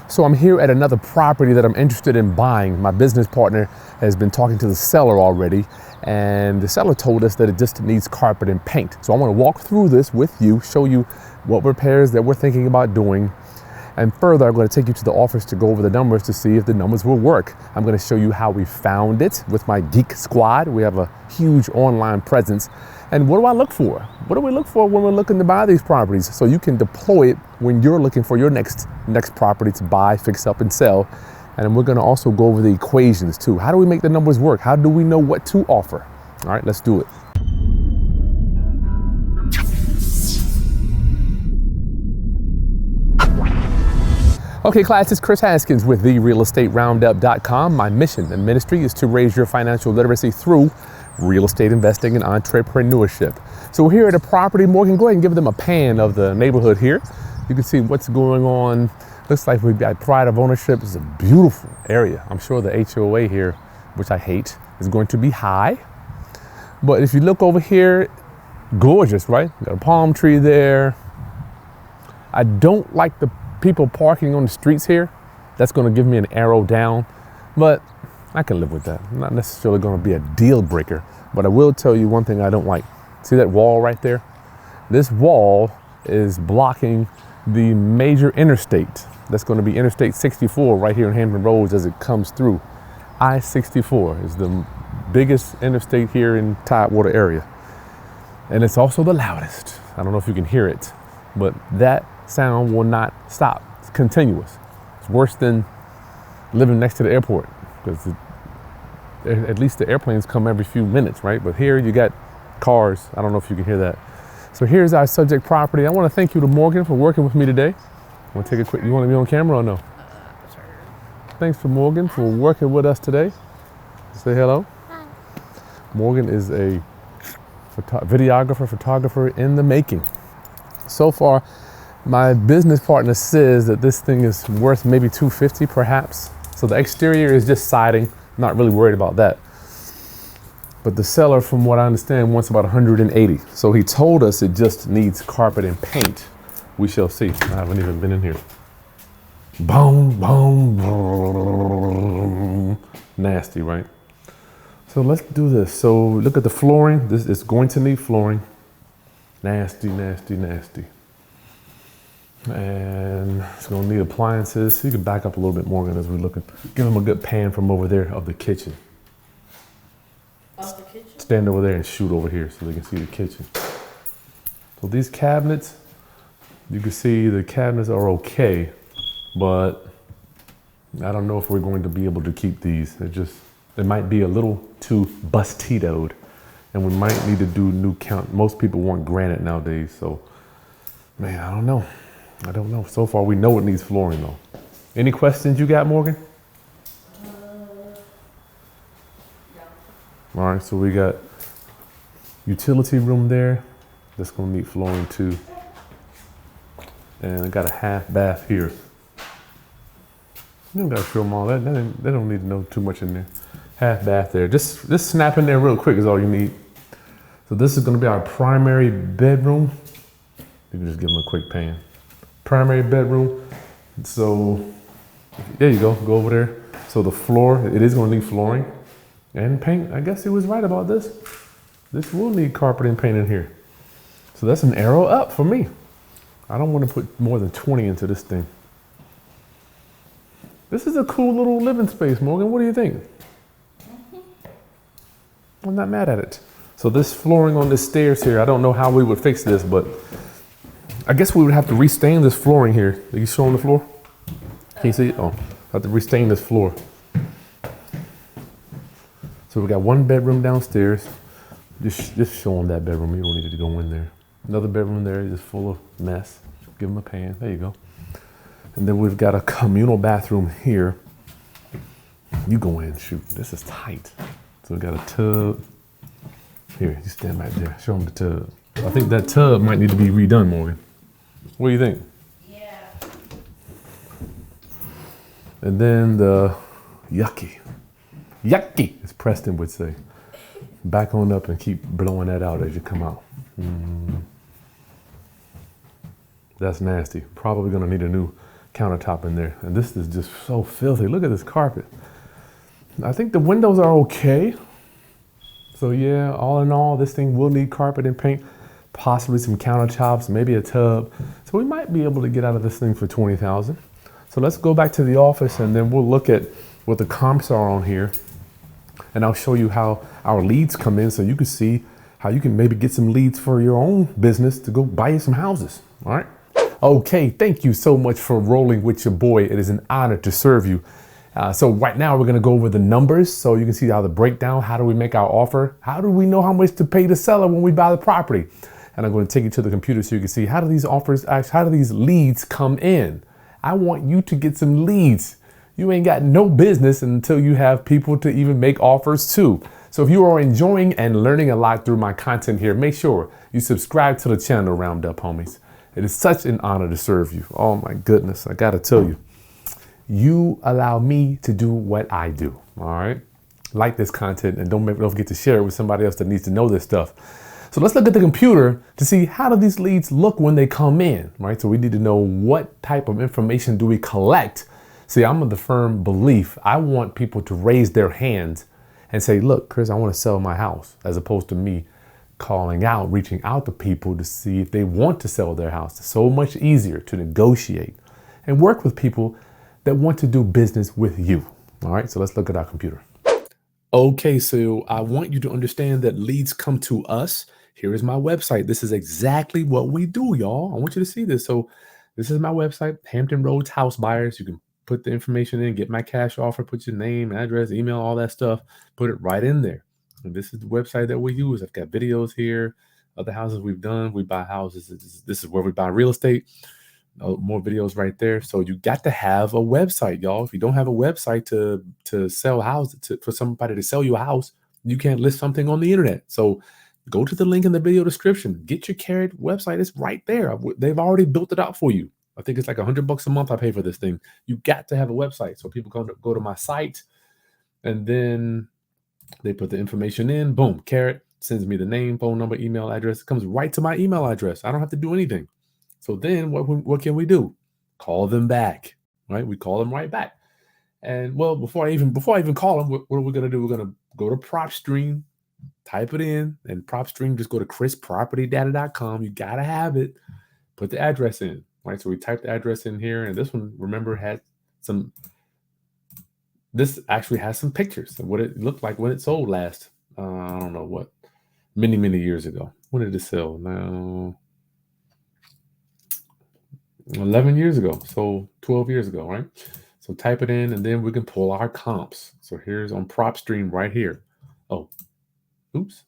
So I'm here at another property that I'm interested in buying. My business partner has been talking to the seller already, and the seller told us that it just needs carpet and paint. So I want to walk through this with you, show you what repairs that we're thinking about doing. And further, I'm going to take you to the office to go over the numbers to see if the numbers will work. I'm going to show you how we found it with my geek squad. We have a huge online presence. And what do I look for? What do we look for when we're looking to buy these properties? So you can deploy it when you're looking for your next property to buy, fix up, and sell. And we're going to also go over the equations too. How do we make the numbers work? How do we know what to offer? All right, let's do it. Okay, class, it's Chris Haskins with therealestateroundup.com. My mission and ministry is to raise your financial literacy through real estate investing and entrepreneurship. So we're here at a property. Morgan, go ahead and give them a pan of the neighborhood here. You can see what's going on. Looks like we've got pride of ownership. It's a beautiful area. I'm sure the HOA here, which I hate, is going to be high. But if you look over here, gorgeous, right? Got a palm tree there. I don't like the people parking on the streets here. That's going to give me an arrow down, but I can live with that. Not necessarily going to be a deal breaker, but I will tell you one thing I don't like. See that wall right there? This wall is blocking the major interstate. That's going to be Interstate 64 right here in Hampton Roads as it comes through. I-64 is the biggest interstate here in Tidewater area. And it's also the loudest. I don't know if you can hear it, but that sound will not stop. It's continuous. It's worse than living next to the airport, because at least the airplanes come every few minutes, right? But here you got cars. I don't know if you can hear that. So here's our subject property. I want to thank you to Morgan for working with me today. I want to take a quick, you want to be on camera or no? Sure. Thanks for Morgan for working with us today. Say hello. Hi. Morgan is a photographer in the making. So far, my business partner says that this thing is worth maybe $250 perhaps. So the exterior is just siding, not really worried about that. But the seller, from what I understand, wants about $180. So he told us it just needs carpet and paint. We shall see. I haven't even been in here. Boom, boom, boom. Nasty, right? So let's do this. So look at the flooring. This is going to need flooring. Nasty, nasty, nasty. And it's gonna need appliances. You can back up a little bit, Morgan, as we're looking. Give them a good pan from over there of the kitchen. Of the kitchen? Stand over there and shoot over here so they can see the kitchen. So these cabinets, you can see the cabinets are okay, but I don't know if we're going to be able to keep these. They might be a little too bustitoed, and we might need to do new count. Most people want granite nowadays, so man, I don't know. So far, we know it needs flooring, though. Any questions you got, Morgan? No. All right, so we got utility room there. That's gonna need flooring too. And I got a half bath here. You don't gotta show them all that. They don't need to know too much in there. Half bath there. Just snap in there real quick is all you need. So this is gonna be our primary bedroom. You can just give them a quick pan. Primary bedroom. So there you go over there. So the floor, it is gonna need flooring and paint. I guess he was right about this. This will need carpet and paint in here. So that's an arrow up for me. I don't want to put more than 20 into this thing. This is a cool little living space, Morgan. What do you think? I'm not mad at it. So this flooring on the stairs here, I don't know how we would fix this, but I guess we would have to restain this flooring here. Are you showing the floor? Can you see it? Oh, I have to restain this floor. So we got one bedroom downstairs. Just show them that bedroom. You don't need to go in there. Another bedroom there, just full of mess. Give them a pan. There you go. And then we've got a communal bathroom here. You go in, shoot. This is tight. So we got a tub. Here, you stand right there. Show them the tub. I think that tub might need to be redone, Morgan. What do you think? Yeah. And then the yucky, as Preston would say. Back on up and keep blowing that out as you come out. That's nasty. Probably gonna need a new countertop in there. And this is just so filthy. Look at this carpet. I think the windows are okay. So yeah, all in all, this thing will need carpet and paint, possibly some countertops, maybe a tub. So we might be able to get out of this thing for $20,000. So let's go back to the office and then we'll look at what the comps are on here. And I'll show you how our leads come in so you can see how you can maybe get some leads for your own business to go buy you some houses. All right. Okay, thank you so much for rolling with your boy. It is an honor to serve you. So right now we're gonna go over the numbers so you can see how the breakdown, how do we make our offer? How do we know how much to pay the seller when we buy the property? And I'm gonna take you to the computer so you can see how do these offers, how do these leads come in? I want you to get some leads. You ain't got no business until you have people to even make offers to. So if you are enjoying and learning a lot through my content here, make sure you subscribe to the channel, Roundup homies. It is such an honor to serve you. Oh my goodness, I gotta tell you. You allow me to do what I do, all right? Like this content and don't forget to share it with somebody else that needs to know this stuff. So let's look at the computer to see how do these leads look when they come in, right? So we need to know what type of information do we collect. See, I'm of the firm belief, I want people to raise their hands and say, look, Kris, I want to sell my house, as opposed to me calling out, reaching out to people to see if they want to sell their house. It's so much easier to negotiate and work with people that want to do business with you. All right, so let's look at our computer. Okay, so I want you to understand that leads come to us. Here is my website. This is exactly what we do, y'all. I want you to see this. So this is my website, Hampton Roads House Buyers. You can put the information in, get my cash offer, put your name, address, email, all that stuff, put it right in there. And this is the website that we use. I've got videos here, other houses we've done. We buy houses. This is where we buy real estate. More videos right there. So you got to have a website, y'all. If you don't have a website to sell houses, for somebody to sell you a house, you can't list something on the internet. So go to the link in the video description. Get your Carrot website. It's right there. They've already built it out for you. I think it's like $100 a month I pay for this thing. You got to have a website. So people go to my site and then they put the information in. Boom, Carrot sends me the name, phone number, email address. It comes right to my email address. I don't have to do anything. So then what can we do? Call them back, right? We call them right back. And well, before I even call them, what are we going to do? We're going to go to PropStream, type it in, and PropStream, just go to krispropertydata.com. You got to have it. Put the address in, right? So we type the address in here. And this one, remember, this actually has some pictures of what it looked like when it sold last. I don't know what, many, many years ago. When did it sell? Now, 11 years ago, so 12 years ago, right? So type it in and then we can pull our comps. So here's on PropStream right here. Oh, oops,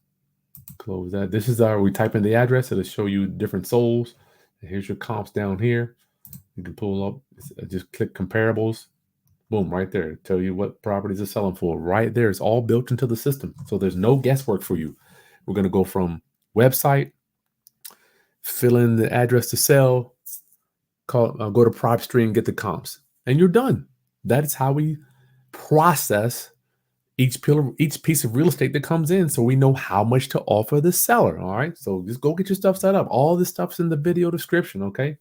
close that. This is we type in the address, it'll show you different souls. And here's your comps down here. You can pull up, just click comparables. Boom, right there. Tell you what properties are selling for. Right there, it's all built into the system. So there's no guesswork for you. We're gonna go from website, fill in the address to sell, go to PropStream, get the comps, and you're done. That is how we process each piece of real estate that comes in, so we know how much to offer the seller. All right, so just go get your stuff set up. All this stuff's in the video description. Okay,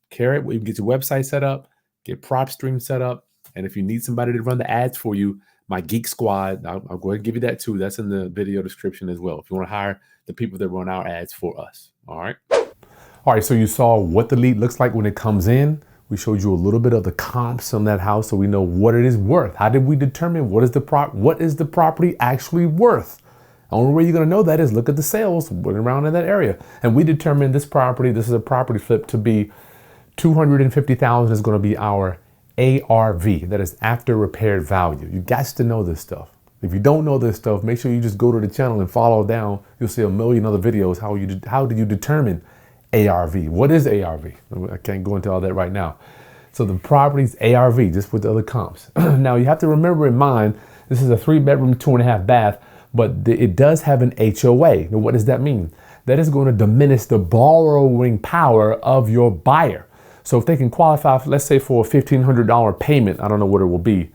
Carrot, you can get your website set up, get PropStream set up, and if you need somebody to run the ads for you, my Geek Squad, I'll go ahead and give you that too. That's in the video description as well. If you want to hire the people that run our ads for us. All right. All right, so you saw what the lead looks like when it comes in. We showed you a little bit of the comps on that house so we know what it is worth. How did we determine what is the property actually worth? The only way you're gonna know that is look at the sales around in that area. And we determined this is a property flip, to be $250,000 is gonna be our ARV, that is after repaired value. You got to know this stuff. If you don't know this stuff, make sure you just go to the channel and follow down. You'll see a million other videos. How do you determine ARV? What is ARV? I can't go into all that right now. So the property's ARV, just with the other comps. Now you have to remember in mind, this is a 3-bedroom, 2.5 bath, but it does have an HOA. Now what does that mean? That is going to diminish the borrowing power of your buyer. So if they can qualify, let's say for a $1,500 payment, I don't know what it will be,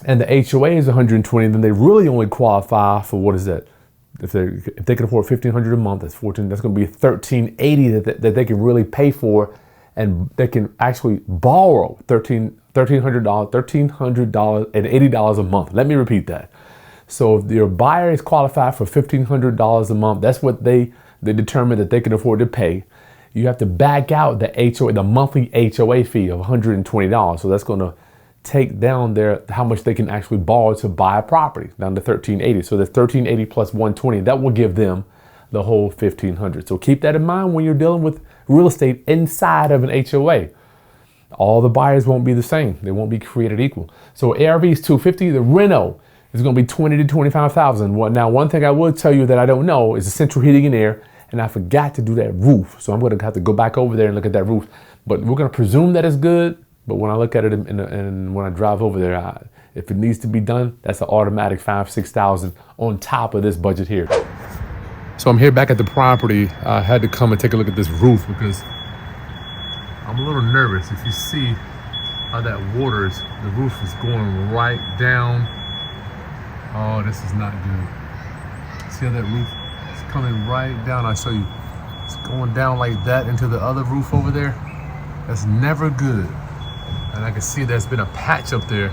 and the HOA is $120, then they really only qualify for, what is that? If they can afford $1,500 a month, that's going to be $1,380 that they can really pay for, and they can actually borrow $1,380 a month. Let me repeat that. So if your buyer is qualified for $1,500 a month, that's what they determine that they can afford to pay. You have to back out the HOA, the monthly HOA fee of $120. So that's going to take down how much they can actually borrow to buy a property, down to $1,380. So that's $1,380 plus $120. That will give them the whole $1,500. So keep that in mind when you're dealing with real estate inside of an HOA. All the buyers won't be the same. They won't be created equal. So ARV is $250. The reno is going to be $20,000 to $25,000. Now, one thing I will tell you that I don't know is the central heating and air, and I forgot to do that roof. So I'm going to have to go back over there and look at that roof. But we're going to presume that it's good. But when I look at it and when I drive over there, if it needs to be done, that's an automatic $5,000, $6,000 on top of this budget here. So I'm here back at the property. I had to come and take a look at this roof because I'm a little nervous. If you see how that water is, the roof is going right down. Oh, this is not good. See how that roof is coming right down? I'll show you. It's going down like that into the other roof over there. That's never good. And I can see there's been a patch up there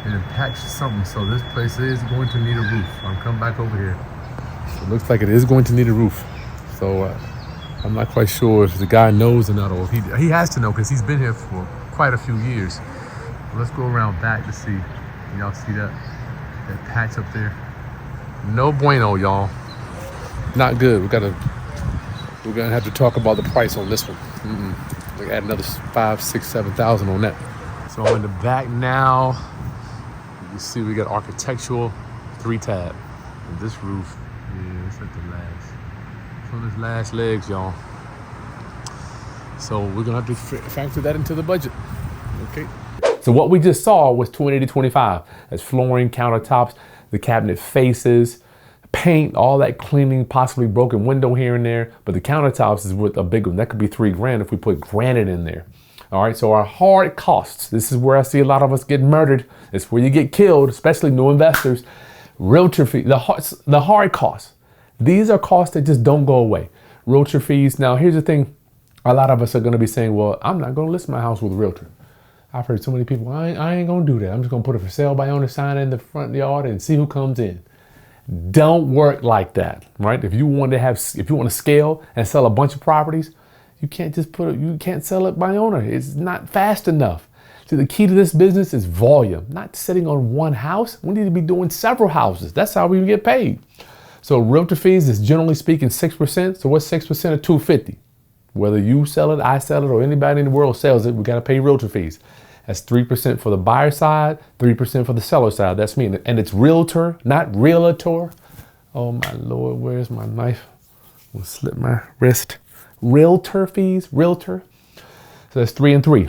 and it patched something. So this place is going to need a roof. I'm coming back over here. It looks like it is going to need a roof. So I'm not quite sure if the guy knows or not, or if he has to know because he's been here for quite a few years. Let's go around back to see. Y'all see that patch up there? No bueno, y'all. Not good. We're gonna have to talk about the price on this one. We add another $5,000, $6,000, $7,000 on that. So I'm in the back now. You see we got architectural 3-tab. And this roof, yeah, it's at the last. It's on its last legs, y'all. So we're gonna have to factor that into the budget. Okay. So what we just saw was $20,000 to $25,000. That's flooring, countertops, the cabinet faces, paint, all that cleaning, possibly broken window here and there. But the countertops is with a big one. That could be $3,000 if we put granite in there. All right, so our hard costs. This is where I see a lot of us get murdered. It's where you get killed, especially new investors. Realtor fee, the hard costs. These are costs that just don't go away. Realtor fees. Now, here's the thing. A lot of us are going to be saying, well, I'm not going to list my house with a realtor. I've heard so many people, I ain't going to do that. I'm just going to put a for sale by owner sign in the front yard and see who comes in. Don't work like that, right? If you want to scale and sell a bunch of properties, you can't just you can't sell it by owner. It's not fast enough. So the key to this business is volume, not sitting on one house. We need to be doing several houses. That's how we get paid. So realtor fees is generally speaking 6%. So what's 6% of $250? Whether you sell it, I sell it, or anybody in the world sells it, we got to pay realtor fees. That's 3% for the buyer side, 3% for the seller side. That's me. And it's realtor, not realtor. Oh my Lord, where's my knife? I'll slip my wrist. Realtor fees, realtor. So that's 3 and 3.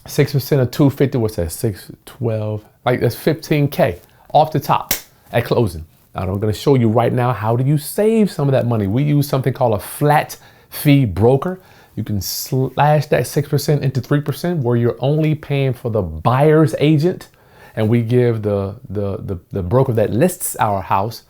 6% of 250, what's that? 6, 12, like that's $15K off the top at closing. Now I'm gonna show you right now, how do you save some of that money? We use something called a flat fee broker. You can slash that 6% into 3% where you're only paying for the buyer's agent, and we give the broker that lists our house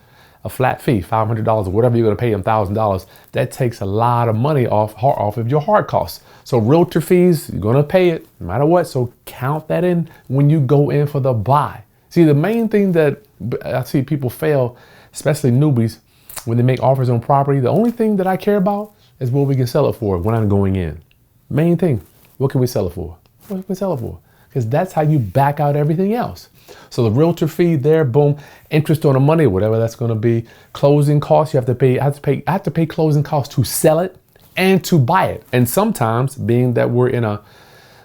a flat fee, $500 or whatever you're going to pay them, $1,000. That takes a lot of money off of your hard costs. So realtor fees, you're going to pay it no matter what. So count that in when you go in for the buy. See, the main thing that I see people fail, especially newbies, when they make offers on property, the only thing that I care about is what we can sell it for when I'm going in. Main thing, what can we sell it for? What can we sell it for? Because that's how you back out everything else. So the realtor fee there, boom, interest on the money, whatever that's going to be, closing costs. You have to pay. I have to pay closing costs to sell it and to buy it. And sometimes, being that we're in a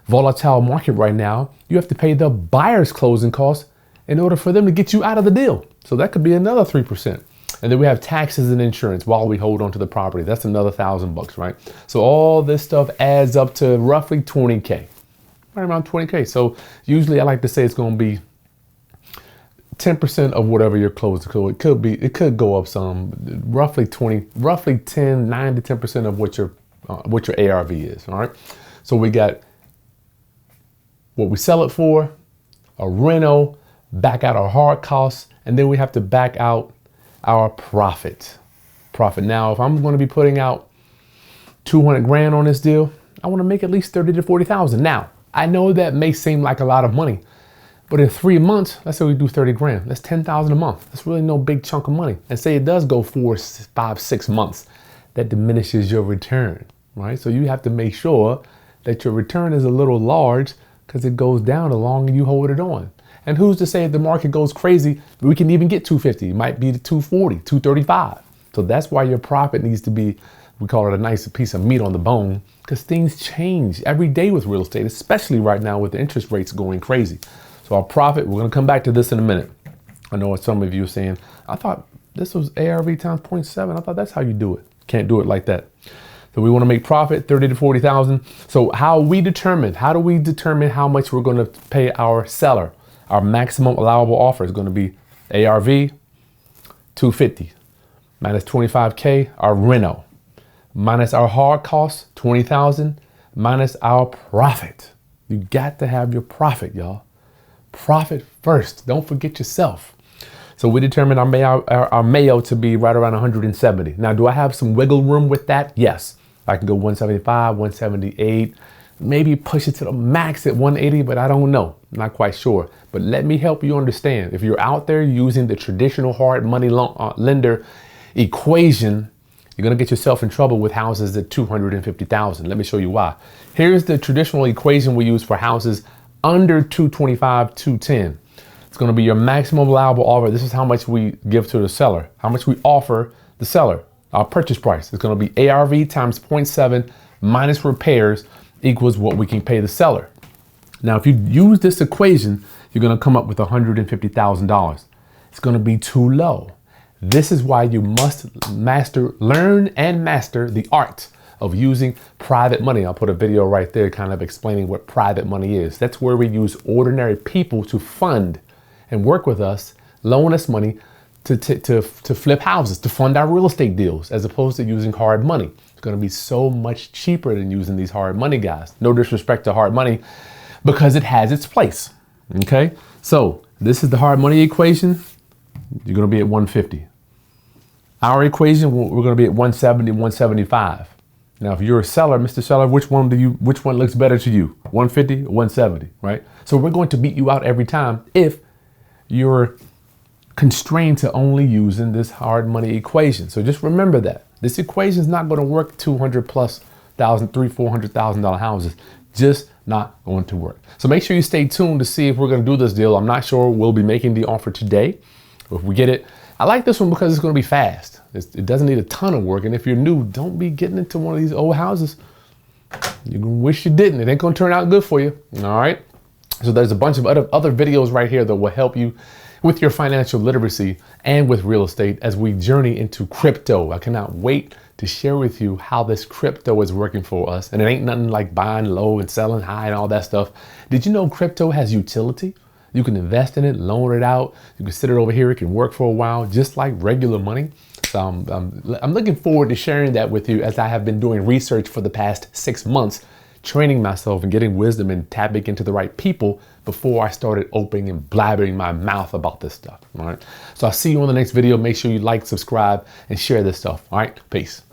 volatile market right now, you have to pay the buyer's closing costs in order for them to get you out of the deal. So that could be another 3%. And then we have taxes and insurance while we hold on to the property. That's another $1,000, right? So all this stuff adds up to roughly 20K, right around 20K. So usually I like to say it's going to be 10% of whatever your closing. So it could go up some, roughly 9 to 10% of what your ARV is. All right. So we got what we sell it for, a reno, back out our hard costs, and then we have to back out our profit. Now, if I'm going to be putting out 200 grand on this deal, I want to make at least 30 to 40,000. Now, I know that may seem like a lot of money, but in 3 months, let's say we do 30 grand. That's 10,000 a month. That's really no big chunk of money. And say it does go 4, 5, 6 months, that diminishes your return, right? So you have to make sure that your return is a little large because it goes down the longer you hold it on. And who's to say if the market goes crazy, we can even get 250, it might be to 240, 235. So that's why your profit needs to be, we call it a nice piece of meat on the bone, because things change every day with real estate, especially right now with the interest rates going crazy. So our profit, we're gonna come back to this in a minute. I know what some of you are saying, I thought this was ARV times 0.7. I thought that's how you do it. Can't do it like that. So we want to make profit 30 to 40,000. So how do we determine how much we're going to pay our seller? Our maximum allowable offer is going to be ARV 250 minus 25K, our reno minus our hard costs 20,000 minus our profit. You got to have your profit, y'all. Profit first. Don't forget yourself. So we determined our Mayo to be right around 170. Now, do I have some wiggle room with that? Yes. I can go 175, 178, maybe push it to the max at 180, but I don't know. Not quite sure. But let me help you understand. If you're out there using the traditional hard money lender equation, you're going to get yourself in trouble with houses at 250,000. Let me show you why. Here's the traditional equation we use for houses under 225, 210. It's going to be your maximum allowable offer. This is how much we give to the seller, how much we offer the seller. Our purchase price is going to be ARV times 0.7 minus repairs equals what we can pay the seller. Now, if you use this equation, you're going to come up with $150,000. It's going to be too low. This is why you must learn and master the art of using private money. I'll put a video right there kind of explaining what private money is. That's where we use ordinary people to fund and work with us, loan us money to flip houses, to fund our real estate deals, as opposed to using hard money. It's going to be so much cheaper than using these hard money guys. No disrespect to hard money, because it has its place. Okay, so this is the hard money equation. You're going to be at 150. Our equation, we're going to be at 170, 175. Now, if you're a seller, Mr. Seller, which one looks better to you? 150 or 170, right? So we're going to beat you out every time if you're constrained to only using this hard money equation. So just remember that this equation is not going to work 200 plus thousand, $300,000-$400,000 houses. Just not going to work. So make sure you stay tuned to see if we're going to do this deal. I'm not sure we'll be making the offer today. If we get it, I like this one because it's going to be fast. It doesn't need a ton of work. And if you're new, don't be getting into one of these old houses. You're going to wish you didn't. It ain't going to turn out good for you. All right. So there's a bunch of other videos right here that will help you with your financial literacy and with real estate as we journey into crypto. I cannot wait to share with you how this crypto is working for us. And it ain't nothing like buying low and selling high and all that stuff. Did you know crypto has utility? You can invest in it, loan it out. You can sit it over here. It can work for a while, just like regular money. So I'm looking forward to sharing that with you, as I have been doing research for the past 6 months, training myself and getting wisdom and tapping into the right people before I started opening and blabbering my mouth about this stuff. All right. So I'll see you on the next video. Make sure you like, subscribe, and share this stuff. All right. Peace.